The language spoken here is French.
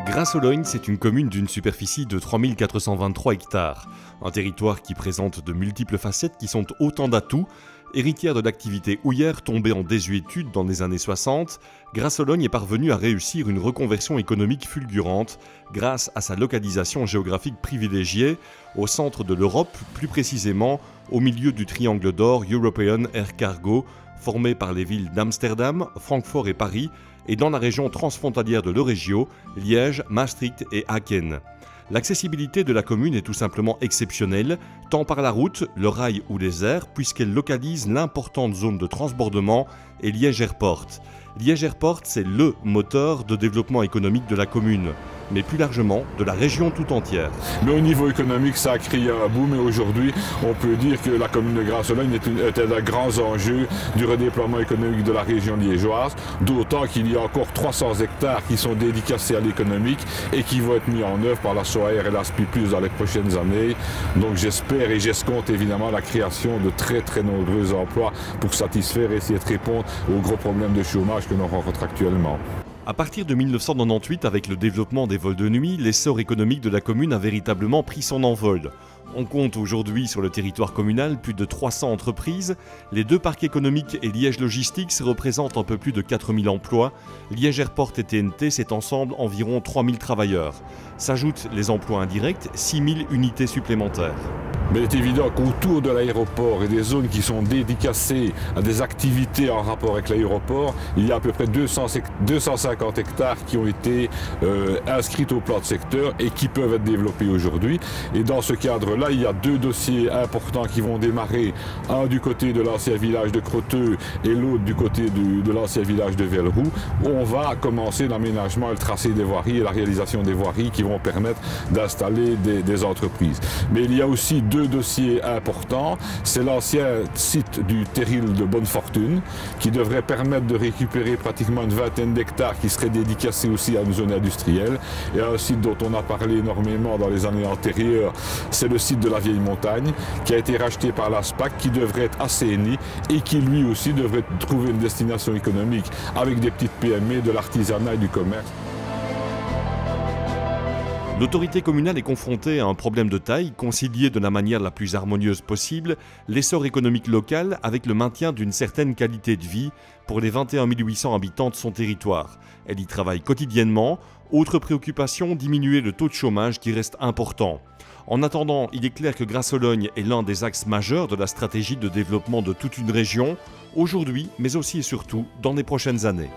Grasse-Ologne, c'est une commune d'une superficie de 3423 hectares. Un territoire qui présente de multiples facettes qui sont autant d'atouts. Héritière de l'activité houillère tombée en désuétude dans les années 60, Grasse-Ologne est parvenue à réussir une reconversion économique fulgurante grâce à sa localisation géographique privilégiée au centre de l'Europe, plus précisément au milieu du triangle d'or European Air Cargo, formé par les villes d'Amsterdam, Francfort et Paris, et dans la région transfrontalière de l'Euregio, Liège, Maastricht et Aken. L'accessibilité de la commune est tout simplement exceptionnelle, tant par la route, le rail ou les airs, puisqu'elle localise l'importante zone de transbordement et Liège Airport. Liège Airport, c'est LE moteur de développement économique de la commune, mais plus largement de la région tout entière. Mais au niveau économique, ça a créé un boom et aujourd'hui, on peut dire que la commune de Grasse-Ologne est un des grands enjeux du redéploiement économique de la région liégeoise, d'autant qu'il y a encore 300 hectares qui sont dédicacés à l'économique et qui vont être mis en œuvre par la SOAER et la SPI+ dans les prochaines années. Donc j'espère et j'escompte évidemment la création de très nombreux emplois pour satisfaire et essayer de répondre aux gros problèmes de chômage que l'on rencontre actuellement. À partir de 1998, avec le développement des vols de nuit, l'essor économique de la commune a véritablement pris son envol. On compte aujourd'hui sur le territoire communal plus de 300 entreprises. Les deux parcs économiques et Liège Logistics représentent un peu plus de 4000 emplois. Liège Airport et TNT, c'est ensemble environ 3000 travailleurs. S'ajoutent les emplois indirects, 6000 unités supplémentaires. Mais il est évident qu'autour de l'aéroport et des zones qui sont dédicacées à des activités en rapport avec l'aéroport, il y a à peu près 250 hectares qui ont été inscrits au plan de secteur et qui peuvent être développés aujourd'hui. Et dans ce cadre-là, il y a deux dossiers importants qui vont démarrer, un du côté de l'ancien village de Croteux et l'autre du côté de l'ancien village de Velleroux, où on va commencer l'aménagement et le tracé des voiries et la réalisation des voiries qui vont permettre d'installer des entreprises. Mais il y a aussi deux dossiers importants, c'est l'ancien site du terril de Bonnefortune qui devrait permettre de récupérer pratiquement une vingtaine d'hectares qui seraient dédicacés aussi à une zone industrielle, et un site dont on a parlé énormément dans les années antérieures, c'est le site de la Vieille Montagne qui a été racheté par la SPAC, qui devrait être assaini et qui lui aussi devrait trouver une destination économique avec des petites PME, de l'artisanat et du commerce. L'autorité communale est confrontée à un problème de taille, concilier de la manière la plus harmonieuse possible l'essor économique local avec le maintien d'une certaine qualité de vie pour les 21 800 habitants de son territoire. Elle y travaille quotidiennement. Autre préoccupation, diminuer le taux de chômage qui reste important. En attendant, il est clair que Grasse-Ologne est l'un des axes majeurs de la stratégie de développement de toute une région, aujourd'hui, mais aussi et surtout dans les prochaines années.